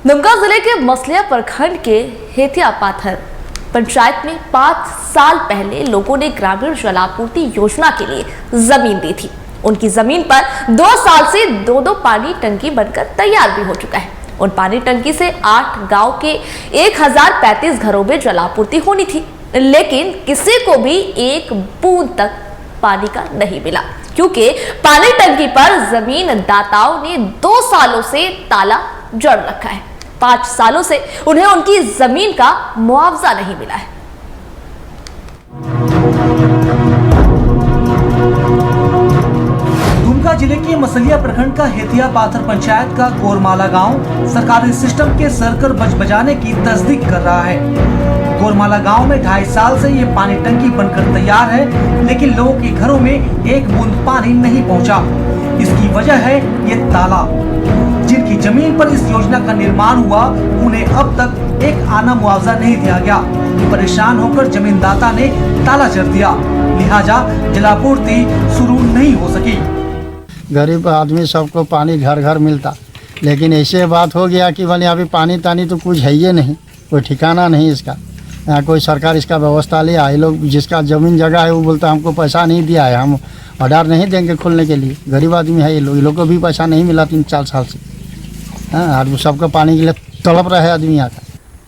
दुमका जिले के मसलिया प्रखंड के हेतिया पाथर पंचायत में 5 साल पहले लोगों ने ग्रामीण जलापूर्ति योजना के लिए जमीन दी थी। उनकी जमीन पर 2 साल से 2 पानी टंकी बनकर तैयार भी हो चुका है। उन पानी टंकी से 8 गांव के 1035 घरों में जलापूर्ति होनी थी, लेकिन किसी को भी एक बूंद तक पानी का नहीं मिला, क्योंकि पानी टंकी पर जमीन दाताओं ने 2 सालों से ताला जड़ रखा है। 5 सालों से उन्हें उनकी जमीन का मुआवजा नहीं मिला है। दुमका जिले के मसलिया प्रखंड का हेतिया पाथर पंचायत का गोरमाला गांव सरकारी सिस्टम के सर्कल बजाने की तस्दीक कर रहा है। गोरमाला गांव में 2.5 साल से ये पानी टंकी बनकर तैयार है, लेकिन लोगों के घरों में एक बूंद पानी नहीं पहुंचा। इसकी वजह है ये ताला। जिनकी जमीन पर इस योजना का निर्माण हुआ, उन्हें अब तक एक आना मुआवजा नहीं दिया गया। परेशान होकर जमीनदाता ने ताला जड़ दिया, लिहाजा जलापूर्ति शुरू नहीं हो सकी। गरीब आदमी सबको पानी घर घर मिलता, लेकिन ऐसे बात हो गया कि भले अभी पानी तानी तो कुछ है ही नहीं, कोई ठिकाना नहीं इसका। यहाँ कोई सरकार इसका व्यवस्था ले आए, लोग जिसका ज़मीन जगह है वो बोलता हमको पैसा नहीं दिया है, हम ऑर्डर नहीं देंगे खोलने के लिए। गरीब आदमी है ये लोग को भी पैसा नहीं मिला 3-4 साल से। हाँ, और सबको पानी के लिए तड़प रहे आदमी यहाँ का।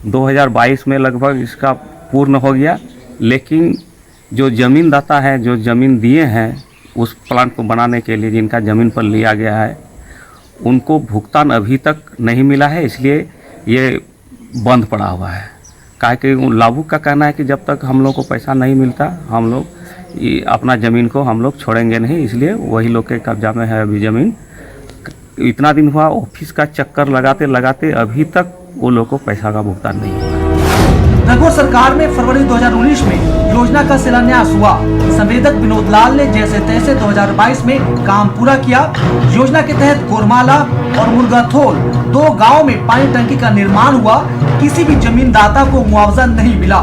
2022 में लगभग इसका पूर्ण हो गया, लेकिन जो ज़मीनदाता है, जो ज़मीन दिए हैं उस प्लांट को बनाने के लिए, जिनका ज़मीन पर लिया गया है, उनको भुगतान अभी तक नहीं मिला है। इसलिए ये बंद पड़ा हुआ है। काहे कि लाभुक का कहना है कि जब तक हम लोग को पैसा नहीं मिलता, हम लोग अपना ज़मीन को हम लोग छोड़ेंगे नहीं। इसलिए वही लोग के कब्जा में है अभी ज़मीन। इतना दिन हुआ ऑफिस का चक्कर लगाते लगाते अभी तक वो लोग को पैसा का भुगतान नहीं हुआ। रघुवर सरकार में फरवरी 2019 में योजना का शिलान्यास हुआ। संवेदक विनोद लाल ने जैसे तैसे 2022 में काम पूरा किया। योजना के तहत गोरमाला और मुर्गाथोल 2 गाँव में पानी टंकी का निर्माण हुआ। किसी भी जमीनदाता को मुआवजा नहीं मिला,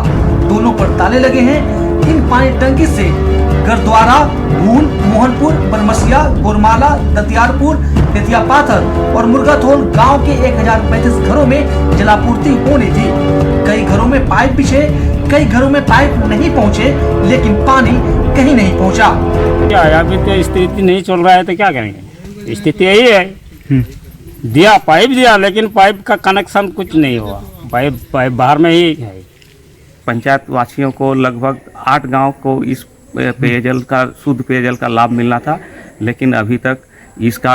दोनों पर ताले लगे हैं। इन पानी टंकी से गरद्वारा, भून, मोहनपुर, बरमसिया, गोरमाला, दतियारपुर, हेतिया पाथर और मुर्गाथोल गांव के 1035 घरों में जलापूर्ति होनी थी। कई घरों में पाइप बिछे, कई घरों में पाइप नहीं पहुंचे, लेकिन पानी कहीं नहीं पहुंचा। क्या अभी तो स्थिति नहीं चल रहा है तो क्या करेंगे, स्थिति यही है। दिया पाइप दिया, लेकिन पाइप का कनेक्शन कुछ नहीं हुआ। पाइप बाहर में ही है। पंचायत वासियों को लगभग 8 गांव को इस पेयजल का, शुद्ध पेयजल का लाभ मिलना था, लेकिन अभी तक इसका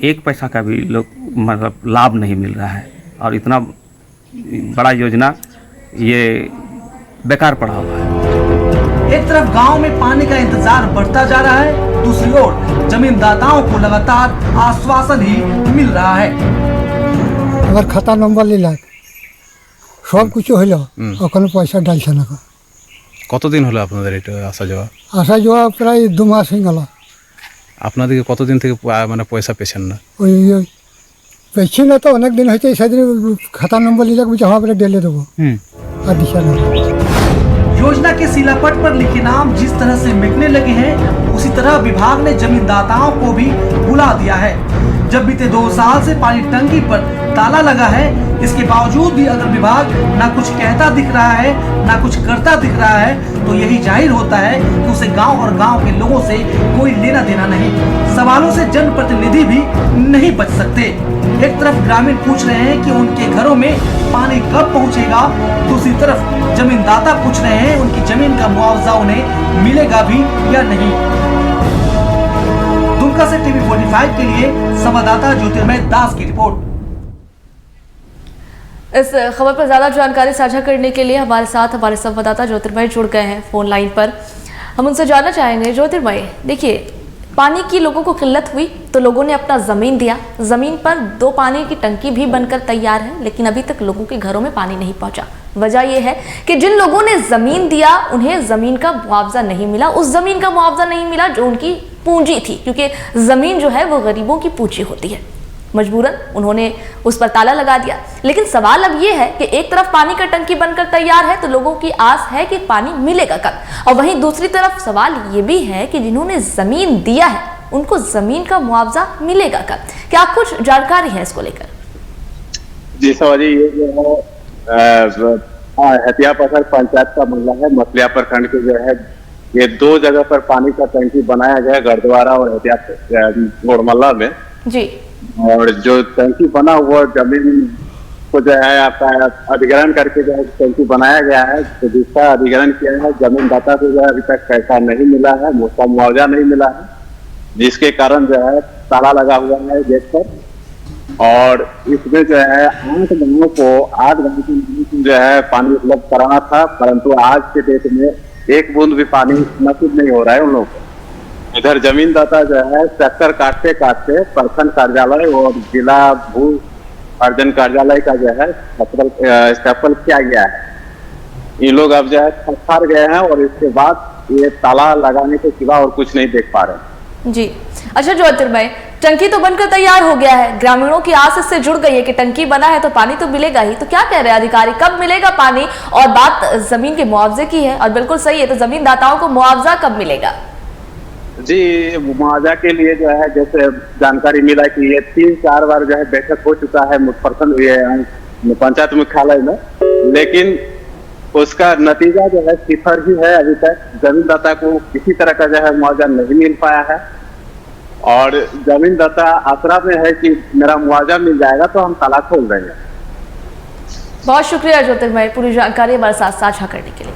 1 पैसा का भी लोग मतलब लाभ नहीं मिल रहा है। और इतना बड़ा योजना ये बेकार पड़ा हुआ है। एक तरफ गांव में पानी का इंतजार बढ़ता जा रहा है, दूसरी ओर जमीनदाताओं को लगातार आश्वासन ही मिल रहा है। अगर खाता नंबर ले लाए सब कुछ হলো, ওখানে পয়সা ডালছে না। কতদিন হলো আপনাদের এটা আসা যাওয়া? আসা যাওয়া প্রায় 2 মাস হয়ে গেল। আপনাদেরকে কতদিন থেকে মানে পয়সা পেছেন না? ওই পেছি না তো অনেক দিন হয়েছে। সেদিন খাতা নম্বর লিখে বুঝে আমরা ডেলে দেবো আর দিশা না। योजना के शिलापट पर लिखे नाम जिस तरह से मिटने लगे हैं, उसी तरह विभाग ने जमीनदाताओं को भी बुला दिया है। जब बीते 2 साल से पानी टंकी पर ताला लगा है, इसके बावजूद भी अगर विभाग ना कुछ कहता दिख रहा है, ना कुछ करता दिख रहा है, तो यही जाहिर होता है कि उसे गांव और गांव के लोगों से कोई लेना देना नहीं। सवालों से जनप्रतिनिधि भी नहीं बच सकते। एक तरफ ग्रामीण पूछ रहे हैं कि उनके घरों में पानी कब पहुंचेगा, दूसरी तरफ जमीनदाता पूछ रहे हैं उनकी जमीन का मुआवजा उन्हें मिलेगा भी या नहीं। दुमका से टीवी 45 के लिए संवाददाता ज्योतिर्मय दास की रिपोर्ट। इस खबर पर ज्यादा जानकारी साझा करने के लिए हमारे साथ हमारे संवाददाता ज्योतिर्मय जुड़ गए हैं फोन लाइन पर। हम उनसे जानना चाहेंगे, ज्योतिर्मय, देखिए पानी की लोगों को किल्लत हुई तो लोगों ने अपना जमीन दिया। जमीन पर 2 पानी की टंकी भी बनकर तैयार है, लेकिन अभी तक लोगों के घरों में पानी नहीं पहुंचा। वजह यह है कि जिन लोगों ने जमीन दिया उन्हें जमीन का मुआवजा नहीं मिला। उस जमीन का मुआवजा नहीं मिला जो उनकी पूंजी थी, क्योंकि जमीन जो है वो गरीबों की पूंजी होती है। मजबूरन उन्होंने उस पर ताला लगा दिया। लेकिन सवाल अब ये है कि एक तरफ पानी का टंकी बनकर तैयार है तो लोगों की आस है कि पानी मिलेगा कब, और वहीं दूसरी तरफ सवाल ये भी है कि जिन्होंने जमीन दिया है उनको जमीन का मुआवजा मिलेगा कब। क्या कुछ जानकारी है इसको लेकर? जी सवारी ये जो है हथिया पथर पंचायत का मामला है। मसलिया प्रखंड के जो है ये 2 जगह पर पानी का टंकी बनाया गया, गढ़द्वारा और हथिया घोड़मल्ला में। जी। और जो टंकी बना हुआ जमीन को जो है आपका अधिग्रहण करके जो है टंकी बनाया गया है, तो जिसका अधिग्रहण किया है जमीन दाता को जो है अभी तक पैसा नहीं मिला है, उसका मुआवजा नहीं मिला है, जिसके कारण जो है ताला लगा हुआ है गेट पर। और इसमें जो है 8 गांवों को जो है पानी उपलब्ध कराना था, परंतु आज के डेट में एक बूंद भी पानी नसीब नहीं हो रहा है उन लोगों को। इधर जमीनदाता जो है चक्कर काटते काटते प्रखंड कार्यालय और जिला भू अर्जन कार्यालय का जो है स्थापन किया गया है। ये लोग अब जो है थक गए हैं और इसके बाद ये ताला लगाने के सिवा और कुछ नहीं देख पा रहे हैं। जी। अच्छा ज्योतिर्मय, टंकी तो बनकर तैयार हो गया है, ग्रामीणों की आस इससे जुड़ गई है कि टंकी बना है तो पानी तो मिलेगा ही, तो क्या कह रहे हैं अधिकारी, कब मिलेगा पानी? और बात जमीन के मुआवजे की है और बिल्कुल सही है, तो जमीनदाताओं को मुआवजा कब मिलेगा? जी, मुआवजा के लिए जो है जैसे जानकारी मिला कि ये 3-4 बार जो है बैठक हो चुका है प्रखंड पंचायत मुख्यालय में, लेकिन उसका नतीजा जो है सिफर ही है। अभी तक जमीनदाता को किसी तरह का जो है मुआवजा नहीं मिल पाया है और जमीनदाता आसरा में है कि मेरा मुआवजा मिल जाएगा तो हम ताला खोल देंगे। बहुत शुक्रिया ज्योतिर्मय पूरी जानकारी हमारे साथ साझा करने के लिए।